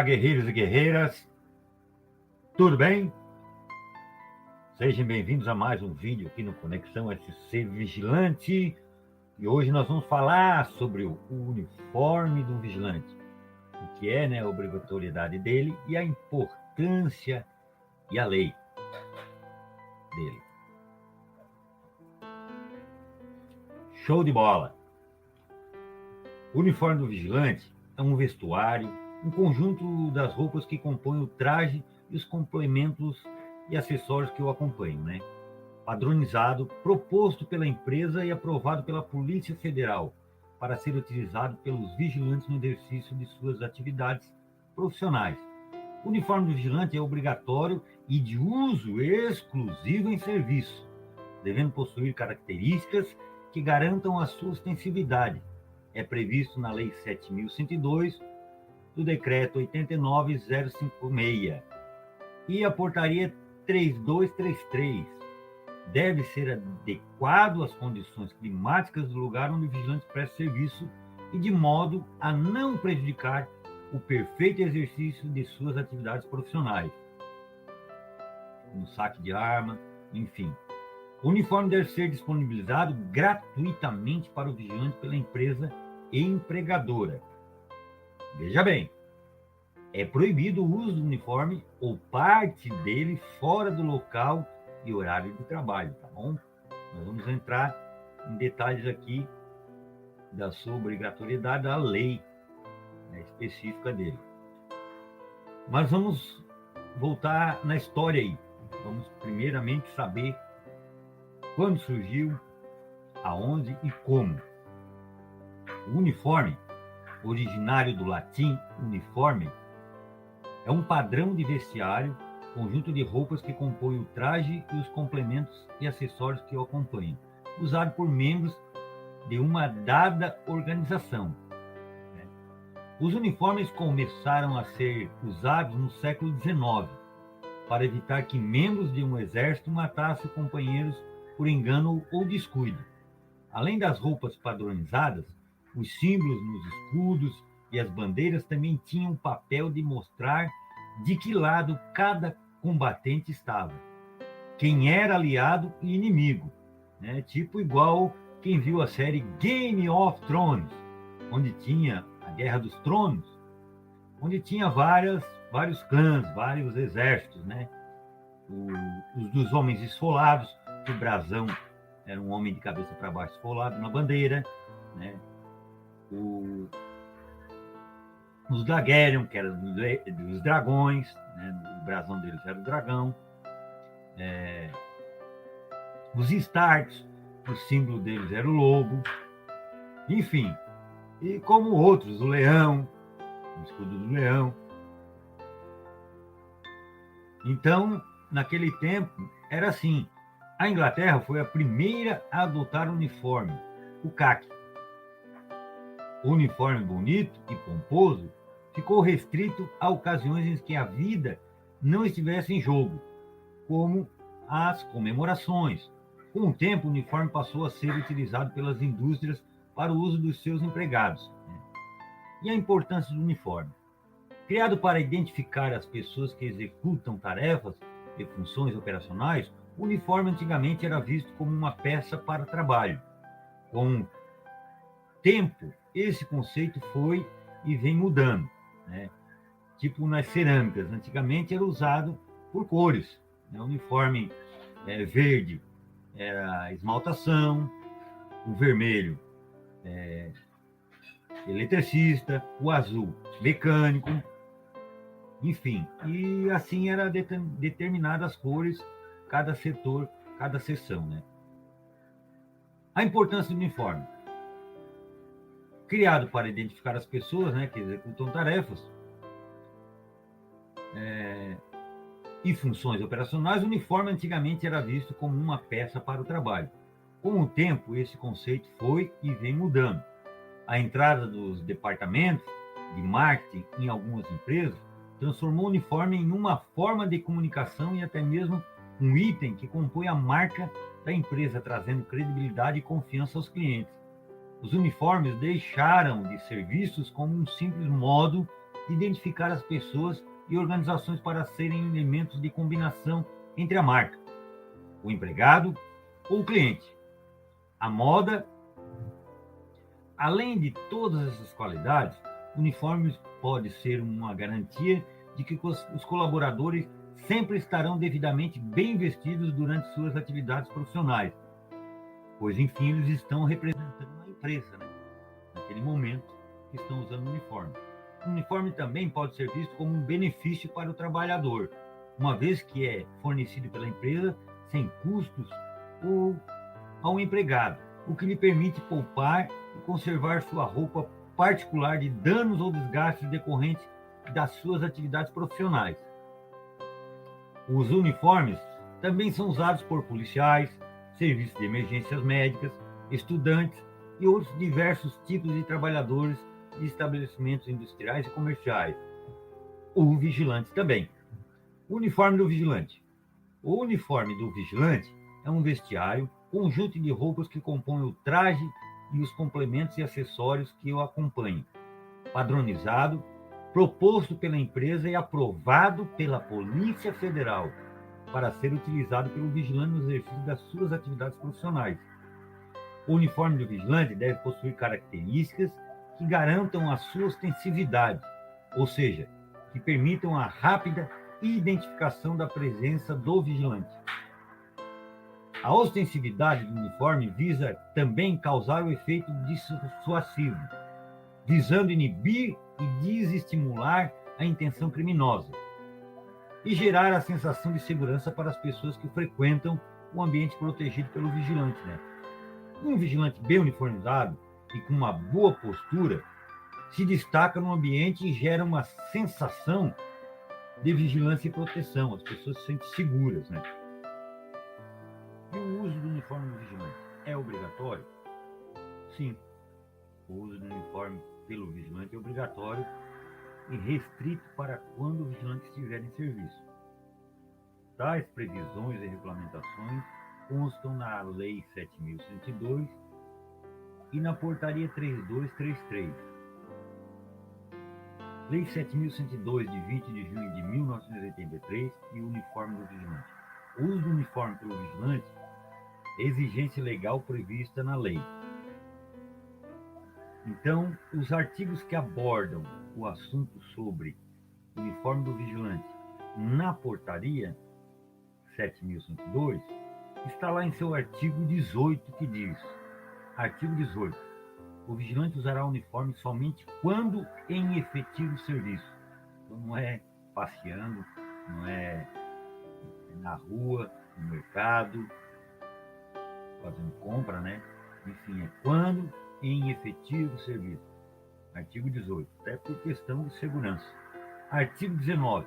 Olá, guerreiros e guerreiras, tudo bem? Sejam bem-vindos a mais um vídeo aqui no Conexão SC Vigilante. E hoje nós vamos falar sobre o uniforme do vigilante, o que é, né, a obrigatoriedade dele e a importância e a lei dele. Show de bola! O uniforme do vigilante é um vestuário, um conjunto das roupas que compõem o traje e os complementos e acessórios que o acompanham, né? Padronizado, proposto pela empresa e aprovado pela Polícia Federal para ser utilizado pelos vigilantes no exercício de suas atividades profissionais. O uniforme do vigilante é obrigatório e de uso exclusivo em serviço, devendo possuir características que garantam a sua ostensividade. É previsto na Lei 7.102, do Decreto 89.056 e a Portaria 3233. Deve ser adequado às condições climáticas do lugar onde o vigilante presta serviço e de modo a não prejudicar o perfeito exercício de suas atividades profissionais, como saque de arma, enfim. O uniforme deve ser disponibilizado gratuitamente para o vigilante pela empresa empregadora. Veja bem, é proibido o uso do uniforme ou parte dele fora do local e horário de trabalho, tá bom? Nós vamos entrar em detalhes aqui da sua obrigatoriedade, da lei, né, específica dele. Mas vamos voltar na história aí. Vamos primeiramente saber quando surgiu, aonde e como. O uniforme, originário do latim uniforme, é um padrão de vestiário, conjunto de roupas que compõem o traje e os complementos e acessórios que o acompanham, usado por membros de uma dada organização. Os uniformes começaram a ser usados no século XIX, para evitar que membros de um exército matassem companheiros por engano ou descuido. Além das roupas padronizadas, os símbolos nos escudos e as bandeiras também tinham o papel de mostrar de que lado cada combatente estava, quem era aliado e inimigo, né? Tipo igual quem viu a série Game of Thrones, onde tinha a Guerra dos Tronos, onde tinha vários clãs, vários exércitos, né? Os dos homens esfolados, o brasão era um homem de cabeça para baixo esfolado na bandeira, né? Os Targaryen, que eram dos dragões, né? O brasão deles era o dragão. Os Starks, o símbolo deles era o lobo. Enfim, e como outros, o leão, o escudo do leão. Então, naquele tempo, era assim. A Inglaterra foi a primeira a adotar o uniforme, o caque. O uniforme bonito e pomposo ficou restrito a ocasiões em que a vida não estivesse em jogo, como as comemorações. Com o tempo, o uniforme passou a ser utilizado pelas indústrias para o uso dos seus empregados. E a importância do uniforme? Criado para identificar as pessoas que executam tarefas e funções operacionais, o uniforme antigamente era visto como uma peça para trabalho. Com o tempo, esse conceito foi e vem mudando, né? Tipo nas cerâmicas, antigamente era usado por cores, né? O uniforme verde era esmaltação, o vermelho eletricista, o azul mecânico, enfim, e assim era determinadas as cores, cada setor, cada seção, né? A importância do uniforme. Criado para identificar as pessoas, né, que executam tarefas e funções operacionais, o uniforme antigamente era visto como uma peça para o trabalho. Com o tempo, esse conceito foi e vem mudando. A entrada dos departamentos de marketing em algumas empresas transformou o uniforme em uma forma de comunicação e até mesmo um item que compõe a marca da empresa, trazendo credibilidade e confiança aos clientes. Os uniformes deixaram de ser vistos como um simples modo de identificar as pessoas e organizações para serem elementos de combinação entre a marca, o empregado ou o cliente. A moda, além de todas essas qualidades, o uniforme pode ser uma garantia de que os colaboradores sempre estarão devidamente bem vestidos durante suas atividades profissionais, pois, enfim, eles estão representando a empresa, né? Naquele momento que estão usando o uniforme. O uniforme também pode ser visto como um benefício para o trabalhador, uma vez que é fornecido pela empresa sem custos ou ao empregado, o que lhe permite poupar e conservar sua roupa particular de danos ou desgastes decorrentes das suas atividades profissionais. Os uniformes também são usados por policiais, serviços de emergências médicas, estudantes e outros diversos tipos de trabalhadores de estabelecimentos industriais e comerciais. O vigilante também. O uniforme do vigilante. O uniforme do vigilante é um vestiário, conjunto de roupas que compõem o traje e os complementos e acessórios que o acompanham, padronizado, proposto pela empresa e aprovado pela Polícia Federal para ser utilizado pelo vigilante no exercício das suas atividades profissionais. O uniforme do vigilante deve possuir características que garantam a sua ostensividade, ou seja, que permitam a rápida identificação da presença do vigilante. A ostensividade do uniforme visa também causar o efeito dissuasivo, visando inibir e desestimular a intenção criminosa e gerar a sensação de segurança para as pessoas que frequentam o ambiente protegido pelo vigilante, né? Um vigilante bem uniformizado e com uma boa postura se destaca no ambiente e gera uma sensação de vigilância e proteção. As pessoas se sentem seguras, né? E o uso do uniforme do vigilante é obrigatório? Sim. O uso do uniforme pelo vigilante é obrigatório e restrito para quando o vigilante estiver em serviço. Tais previsões e regulamentações constam na Lei 7.102 e na Portaria 3233. Lei 7.102, de 20 de junho de 1983, e o uniforme do vigilante. O uso do uniforme pelo vigilante é exigência legal prevista na lei. Então, os artigos que abordam o assunto sobre o uniforme do vigilante na Portaria 7.102 está lá em seu artigo 18, que diz: artigo 18. O vigilante usará o uniforme somente quando em efetivo serviço. Então, não é passeando, não é na rua, no mercado, fazendo compra, né? Enfim, é quando em efetivo serviço. Artigo 18, até por questão de segurança. Artigo 19.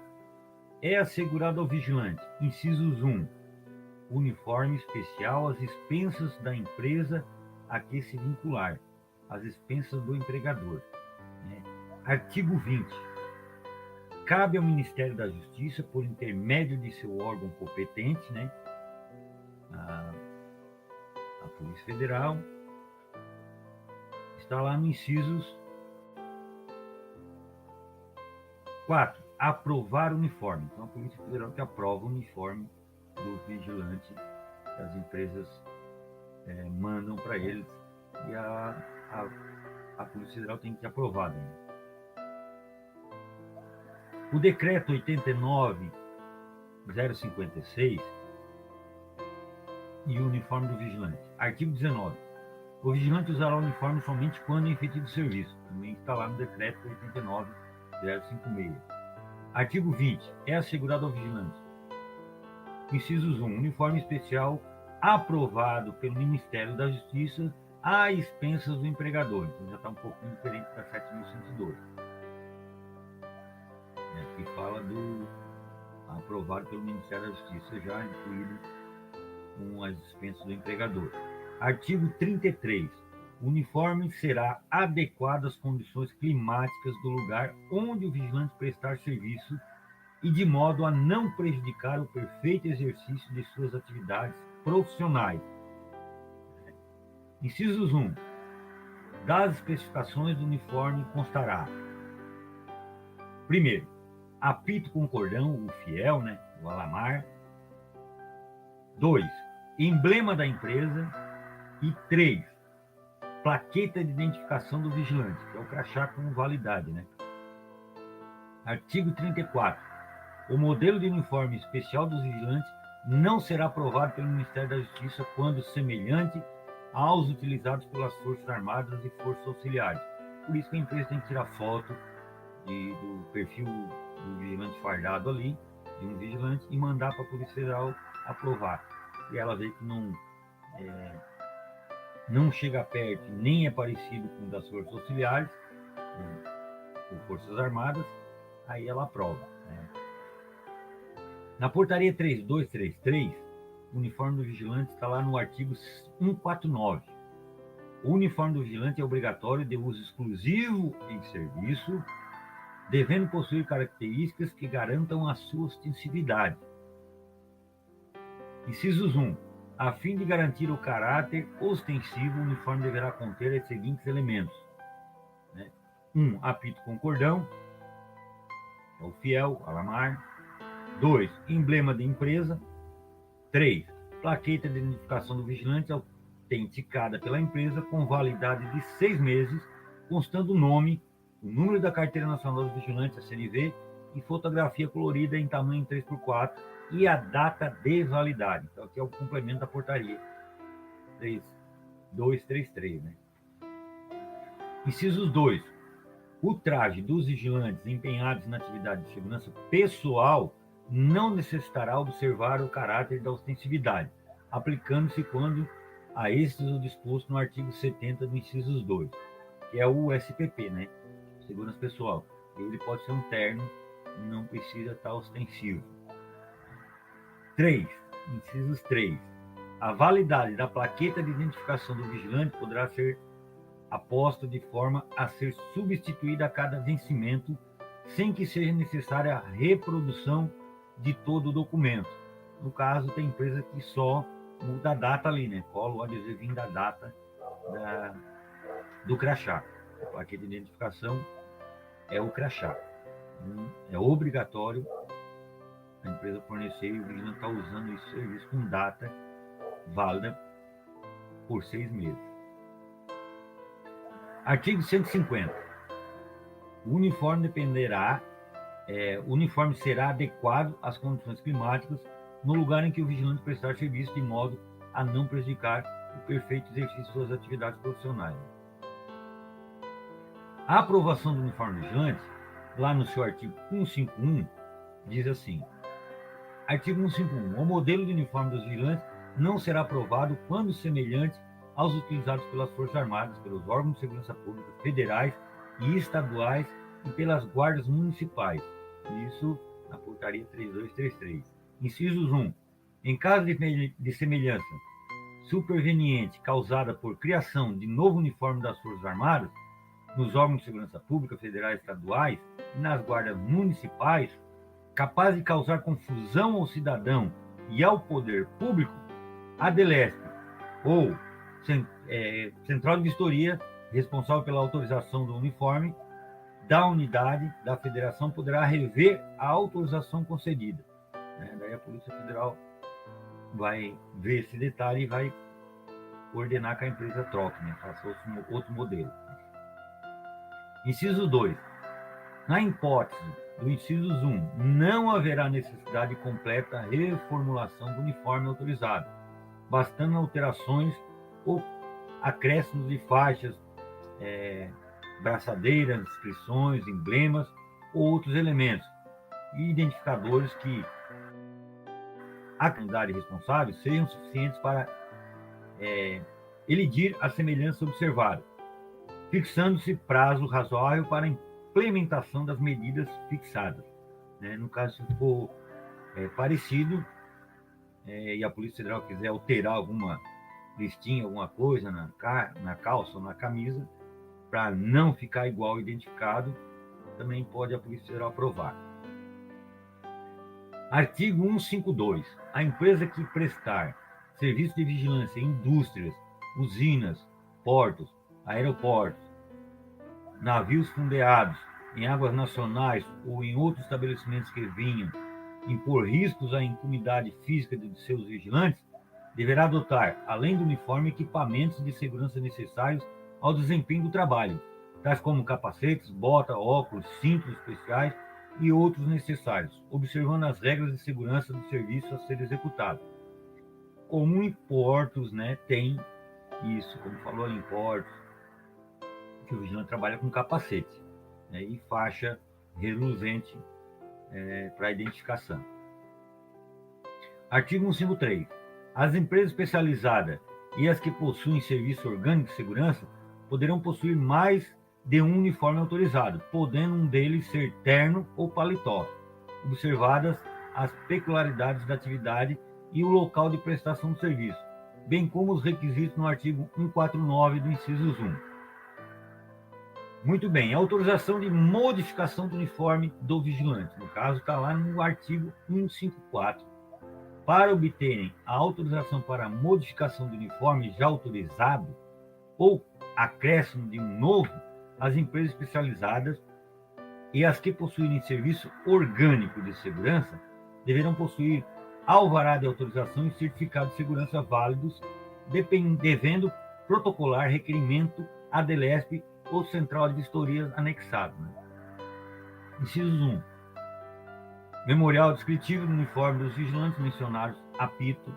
É assegurado ao vigilante, incisos 1, uniforme especial às expensas da empresa a que se vincular, às expensas do empregador. Artigo 20. Cabe ao Ministério da Justiça, por intermédio de seu órgão competente, a Polícia Federal, está lá no incisos 4, aprovar o uniforme. Então, a Polícia Federal que aprova o uniforme do vigilante que as empresas mandam para eles, e a Polícia Federal tem que aprovar, né? O decreto 89.056 e o uniforme do vigilante. Artigo 19. O vigilante usará o uniforme somente quando em efetivo serviço. Também está lá no decreto 89.056. Artigo 20. É assegurado ao vigilante. Incisos 1. Uniforme especial aprovado pelo Ministério da Justiça a expensas do empregador. Então já está um pouquinho diferente da 7.102. Que fala do aprovado pelo Ministério da Justiça, já incluído com as expensas do empregador. Artigo 33. O uniforme será adequado às condições climáticas do lugar onde o vigilante prestar serviço e de modo a não prejudicar o perfeito exercício de suas atividades profissionais. Incisos 1. Das especificações do uniforme constará: Primeiro, apito com cordão, o fiel, né? O alamar. 2, emblema da empresa. E 3, plaqueta de identificação do vigilante, que é o crachá com validade, né? Artigo 34. O modelo de uniforme especial dos vigilantes não será aprovado pelo Ministério da Justiça quando semelhante aos utilizados pelas Forças Armadas e Forças Auxiliares. Por isso que a empresa tem que tirar foto do perfil do vigilante fardado ali, de um vigilante, e mandar para a Polícia Federal aprovar. E ela vê que não chega perto, nem é parecido com o das Forças Auxiliares, ou Forças Armadas, aí ela aprova. Né? Na portaria 3233, o uniforme do vigilante está lá no artigo 149. O uniforme do vigilante é obrigatório de uso exclusivo em serviço, devendo possuir características que garantam a sua ostensividade. Incisos 1. A fim de garantir o caráter ostensivo, o uniforme deverá conter os seguintes elementos. 1. Apito com cordão, é o fiel, alamar. 2. Emblema de empresa. 3. Plaqueta de identificação do vigilante autenticada pela empresa com validade de 6 meses, constando o nome, o número da Carteira Nacional dos Vigilantes, a CNV, e fotografia colorida em tamanho 3x4 e a data de validade. Então, aqui é o complemento da portaria 3233. Né? Incisos 2. O traje dos vigilantes empenhados na atividade de segurança pessoal não necessitará observar o caráter da ostensividade, aplicando-se quando a êxito disposto no artigo 70 do incisos 2, que é o SPP, né? Segurança pessoal. Ele pode ser um terno, não precisa estar ostensivo. 3. Incisos 3. A validade da plaqueta de identificação do vigilante poderá ser aposta de forma a ser substituída a cada vencimento, sem que seja necessária a reprodução de todo o documento. No caso, tem empresa que só muda a data ali, né? Cola o adesivinho da data do crachá. A plaqueta de identificação é o crachá. É obrigatório a empresa fornecer e o vigilante está usando esse serviço com data válida por 6 meses. Artigo 150. O uniforme será adequado às condições climáticas no lugar em que o vigilante prestar serviço, de modo a não prejudicar o perfeito exercício de suas atividades profissionais. A aprovação do uniforme vigilante, lá no seu artigo 151, diz assim: artigo 151. O modelo de uniforme dos vigilantes não será aprovado quando semelhante aos utilizados pelas Forças Armadas, pelos órgãos de segurança pública federais e estaduais e pelas guardas municipais. Isso na portaria 3233. Incisos 1. Em caso de semelhança superveniente causada por criação de novo uniforme das Forças Armadas, nos órgãos de segurança pública federais e estaduais e nas guardas municipais, capaz de causar confusão ao cidadão e ao poder público, a DELESP ou Central de Vistoria, responsável pela autorização do uniforme da unidade da federação, poderá rever a autorização concedida. Daí a Polícia Federal vai ver esse detalhe e vai ordenar que a empresa troque, faça outro modelo. Inciso 2. Na hipótese do inciso 1, não haverá necessidade de completa reformulação do uniforme autorizado, bastando alterações ou acréscimos de faixas, braçadeiras, inscrições, emblemas ou outros elementos e identificadores que a comunidade responsável sejam suficientes para elidir a semelhança observada, fixando-se prazo razoável para a implementação das medidas fixadas. No caso, se for parecido e a Polícia Federal quiser alterar alguma listinha, alguma coisa na calça ou na camisa, para não ficar igual identificado, também pode a Polícia Federal aprovar. Artigo 152. A empresa que prestar serviço de vigilância em indústrias, usinas, portos, aeroportos, navios fundeados, em águas nacionais ou em outros estabelecimentos que venham impor riscos à intimidade física de seus vigilantes, deverá adotar, além do uniforme, equipamentos de segurança necessários ao desempenho do trabalho, tais como capacetes, bota, óculos, cintos especiais e outros necessários, observando as regras de segurança do serviço a ser executado. Como em portos, né, tem isso, como falou ali em portos, que o vigilante trabalha com capacete, né, e faixa reluzente para identificação. Artigo 153. As empresas especializadas e as que possuem serviço orgânico de segurança poderão possuir mais de um uniforme autorizado, podendo um deles ser terno ou paletó, observadas as peculiaridades da atividade e o local de prestação do serviço, bem como os requisitos no artigo 149 do inciso 1. Muito bem, autorização de modificação do uniforme do vigilante. No caso, está lá no artigo 154. Para obterem a autorização para a modificação do uniforme já autorizado ou acréscimo de um novo, as empresas especializadas e as que possuírem serviço orgânico de segurança deverão possuir alvará de autorização e certificado de segurança válidos, devendo protocolar requerimento à DELESP ou Central de Vistorias anexado. Incisos 1. Memorial descritivo do uniforme dos vigilantes mencionados, apito,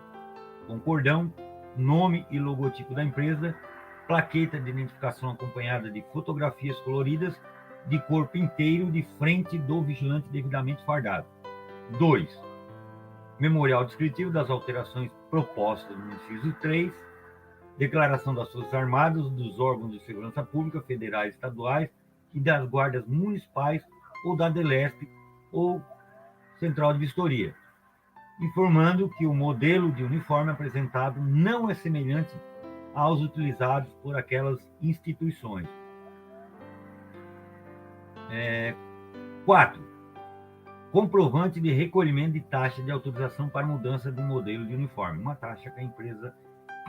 com cordão, nome e logotipo da empresa, plaqueta de identificação acompanhada de fotografias coloridas de corpo inteiro de frente do vigilante devidamente fardado. 2. Memorial descritivo das alterações propostas no inciso 3, declaração das Forças Armadas, dos órgãos de segurança pública, federais, estaduais e das guardas municipais ou da DELESP ou Central de Vistoria, informando que o modelo de uniforme apresentado não é semelhante aos utilizados por aquelas instituições. 4. Comprovante de recolhimento de taxa de autorização para mudança de modelo de uniforme, uma taxa que a empresa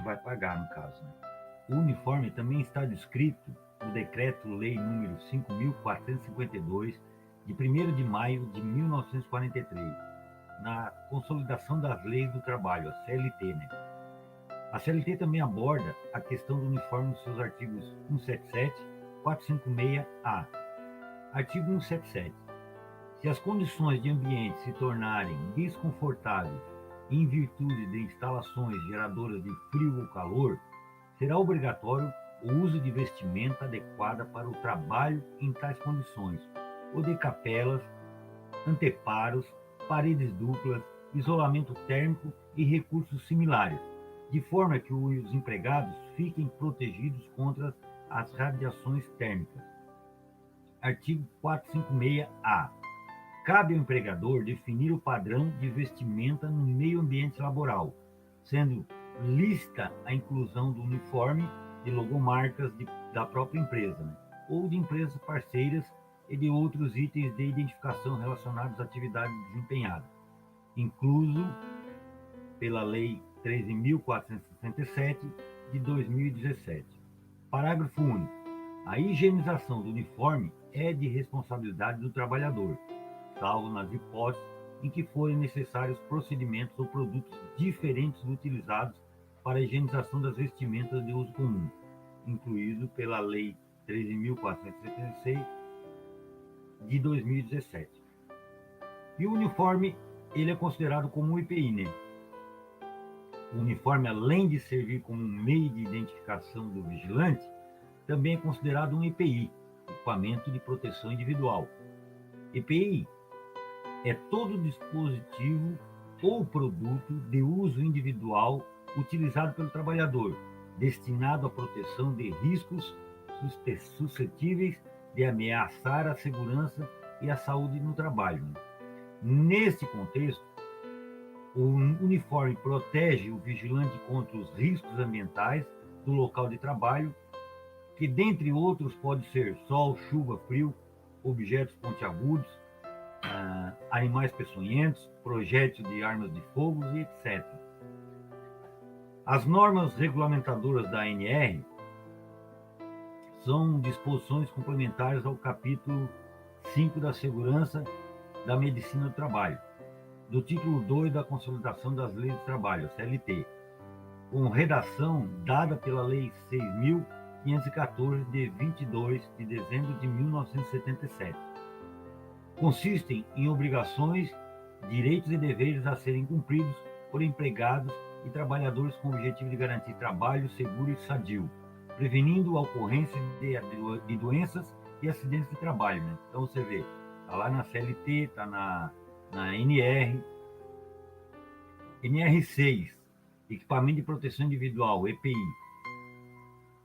vai pagar, no caso. O uniforme também está descrito no Decreto-Lei número 5.452, de 1º de maio de 1943, na Consolidação das Leis do Trabalho, a CLT. Né? A CLT também aborda a questão do uniforme nos seus artigos 177, 456-A. Artigo 177. Se as condições de ambiente se tornarem desconfortáveis em virtude de instalações geradoras de frio ou calor, será obrigatório o uso de vestimenta adequada para o trabalho em tais condições, ou de capelas, anteparos, paredes duplas, isolamento térmico e recursos similares, de forma que os empregados fiquem protegidos contra as radiações térmicas. Artigo 456-A. Cabe ao empregador definir o padrão de vestimenta no meio ambiente laboral, sendo lícita a inclusão do uniforme de logomarcas da própria empresa, né? Ou de empresas parceiras e de outros itens de identificação relacionados à atividade desempenhada, incluso pela Lei 13.467 de 2017. Parágrafo único. A higienização do uniforme é de responsabilidade do trabalhador, salvo nas hipóteses em que forem necessários procedimentos ou produtos diferentes utilizados para a higienização das vestimentas de uso comum, incluído pela Lei 13.476 de 2017. E o uniforme, ele é considerado como um EPI, né? O uniforme, além de servir como um meio de identificação do vigilante, também é considerado um EPI, equipamento de proteção individual. EPI é todo dispositivo ou produto de uso individual utilizado pelo trabalhador, destinado à proteção de riscos suscetíveis de ameaçar a segurança e a saúde no trabalho. Neste contexto, o uniforme protege o vigilante contra os riscos ambientais do local de trabalho, que dentre outros pode ser sol, chuva, frio, objetos pontiagudos, animais peçonhentos, projéteis de armas de fogo e etc. As normas regulamentadoras da ANR são disposições complementares ao capítulo 5 da Segurança da Medicina do Trabalho, do título 2 da Consolidação das Leis do Trabalho, CLT, com redação dada pela Lei 6.514, de 22 de dezembro de 1977. Consistem em obrigações, direitos e deveres a serem cumpridos por empregados e trabalhadores com o objetivo de garantir trabalho seguro e sadio, prevenindo a ocorrência de doenças e acidentes de trabalho. Né? Então você vê, está lá na CLT, está na NR. NR6, Equipamento de Proteção Individual, EPI.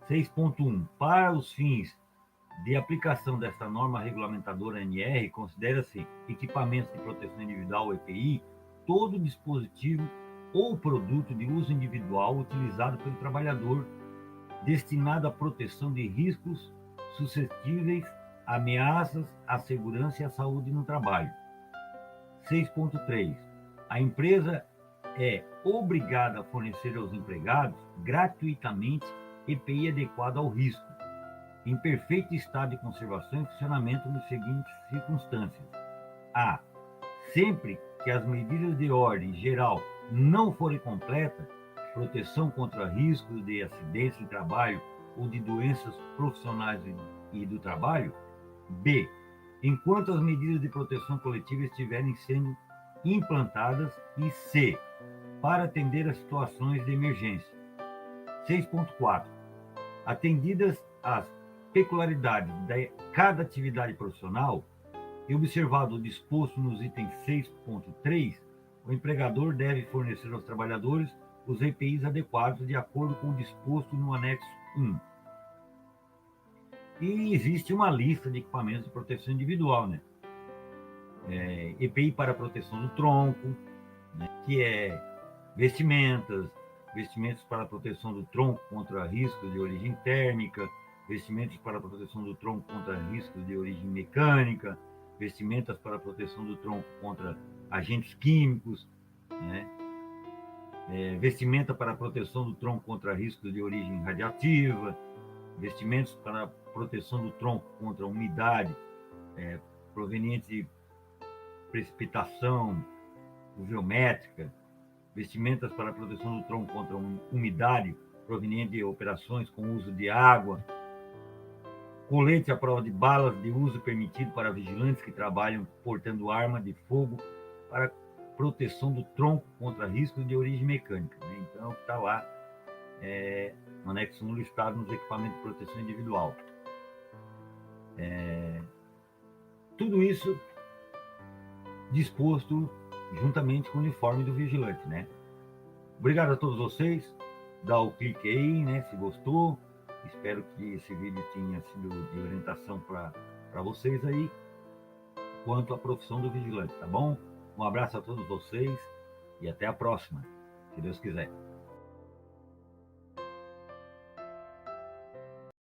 6.1. Para os fins de aplicação desta norma regulamentadora NR, considera-se equipamentos de proteção individual, EPI, todo dispositivo ou produto de uso individual utilizado pelo trabalhador destinado à proteção de riscos suscetíveis a ameaças à segurança e à saúde no trabalho. 6.3. A empresa é obrigada a fornecer aos empregados gratuitamente EPI adequado ao risco, em perfeito estado de conservação e funcionamento nas seguintes circunstâncias. A. Sempre que as medidas de ordem geral não forem completas, proteção contra riscos de acidentes de trabalho ou de doenças profissionais e do trabalho. B. Enquanto as medidas de proteção coletiva estiverem sendo implantadas. E C. Para atender a situações de emergência. 6.4. Atendidas as peculiaridades de cada atividade profissional e observado o disposto nos itens 6.3, o empregador deve fornecer aos trabalhadores os EPIs adequados de acordo com o disposto no anexo 1. E existe uma lista de equipamentos de proteção individual, né? EPI para proteção do tronco, né? Que é vestimentos para proteção do tronco contra riscos de origem térmica, vestimentos para proteção do tronco contra riscos de origem mecânica, vestimentas para proteção do tronco contra agentes químicos, né? Vestimenta para proteção do tronco contra riscos de origem radiativa, vestimentos para proteção do tronco contra umidade proveniente de precipitação pluviométrica, vestimentas para proteção do tronco contra umidade proveniente de operações com uso de água, colete à prova de balas de uso permitido para vigilantes que trabalham portando arma de fogo para proteção do tronco contra riscos de origem mecânica. Né? Então, está lá no anexo 1 listado nos equipamentos de proteção individual. Tudo isso disposto juntamente com o uniforme do vigilante, né? Obrigado a todos vocês. Dá o clique aí, né? Se gostou. Espero que esse vídeo tenha sido de orientação para vocês aí, quanto à profissão do vigilante, tá bom? Um abraço a todos vocês e até a próxima, se Deus quiser.